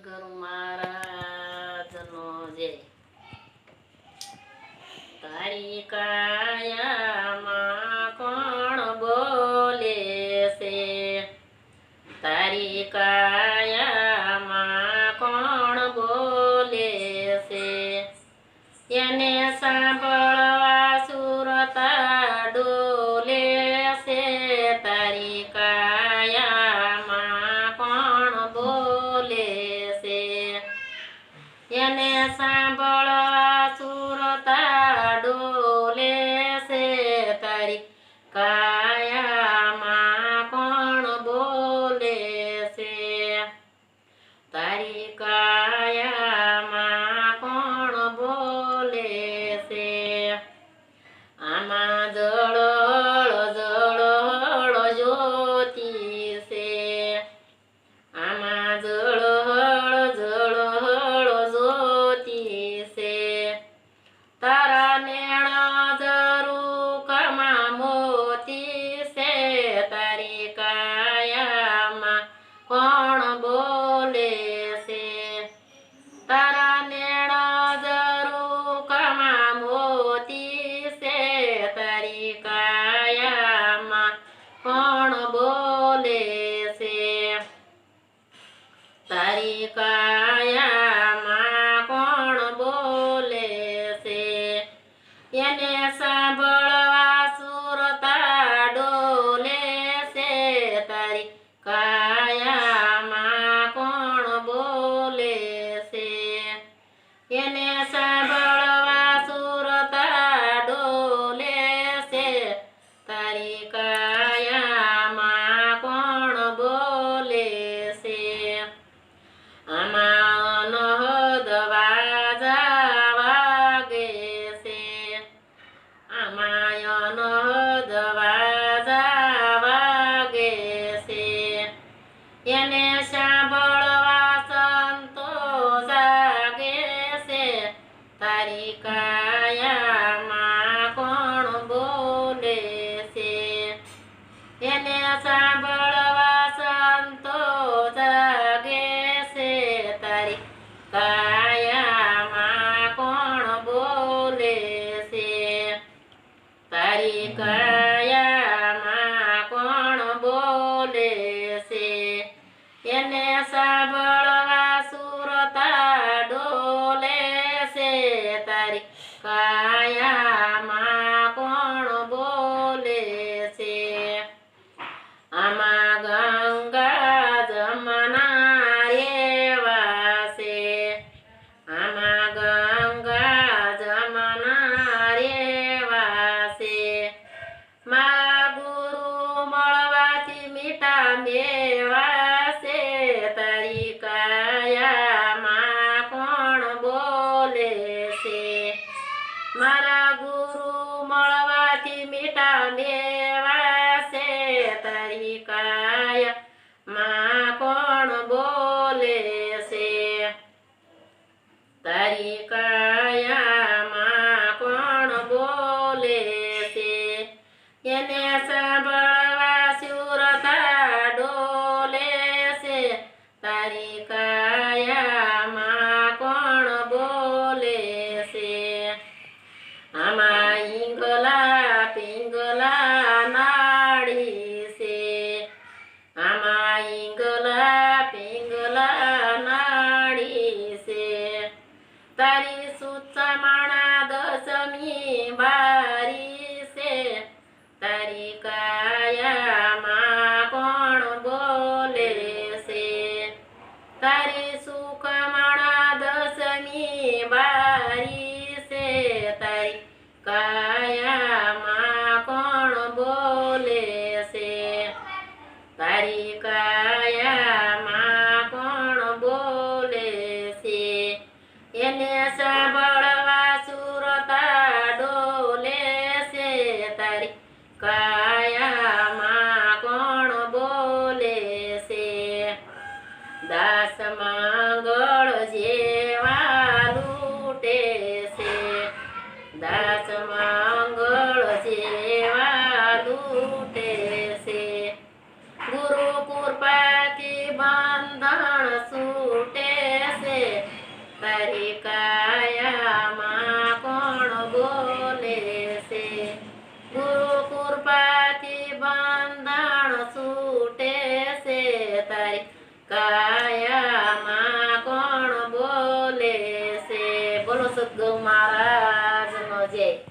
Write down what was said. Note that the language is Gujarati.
ગુરુ મહારાજનો જય. તારી કાયામાં કોણ બોલે છે? તારી કાયામાં કોણ બોલે છે? એને સાંભળવા સુરતા ડોલે છે. તારી કાયામાં કોણ બોલે છે? એને સાંભળવા સુરતા ડોલે છે. તારી કાયામાં કોણ બોલે છે? તારી કાયામાં કોણ બોલે છે? આમાં જળહળ જળહળ જ્યોતિ છે. આમાં જળહળ જળહળ જ્યોતિ છે. તારા નેણ ઝરૂખમાં મોતી છે. તારી કાયામાં કોણ બોલે છે? તારા નેણ ઝરૂખમાં મોતી છે. તારી કાયામાં કોણ બોલે છે? તારી કાયામાં કોણ બોલે છે? એને સાંભળવા સુરતા ડોલે છે. તારી કાયામાં કોણ બોલે છે? એને સાંભળવા સુરતા ડોલે છે. તારી કાયામાં કોણ બોલે છે? આમાં અનહદ વાજા વાગે છે. આમાં અનહદ વાજા વાગે છે. એને સાંભળવા સંતો જાગે છે. તારી કાયામાં કોણ બોલે છે? એને સાંભળવા સંતો જાગે છે. તારી કાયામાં કોણ બોલે છે? તારી કાયામાં કોણ બોલે છે? એને સાંભળવા સુરતા ડોલે છે. તારી કાયામાં કોણ બોલે છે? આમાં ગંગા જમના રેવા છે. આમાં ગંગા જમના રેવા છે. મારા ગુરુ મળવાથી મીઠા મેવા છે. તારી કાયામાં કોણ બોલે છે? મારા ગુરુ મળવાથી મીઠા મેવા છે. તારી કાયામાં કોણ બોલે છે? તારી કાયામાં કોણ બોલે છે? એને સાંભળવા સુરતા ડોલે છે. તારી કાયામાં કોણ બોલે છે? આમાં ઈંગલા પિંગલા નાડી છે. આમાં ઈંગલા પિંગલા નાડી છે. તારી સુચમાણા દસમી બારી છે. તારી કાયામાં કોણ બોલે છે? તારી સુખમાણા દસમી બારી છે. તારી કાયામાં કોણ બોલે છે? તારી કાયામાં કોણ બોલે છે? એને સાંભળવા સુરતા ડોલે છે. તારી કાયામાં કોણ બોલે છે? દાસ મંગળ જેવા લૂટે છે. દાસ મંગળ જેવા લૂટે છે. ગુરુ કૃપાથી બંધન છૂટે કાયામાં કોણ બોલે છે? બોલો સદગુરુ મહારાજનો જય.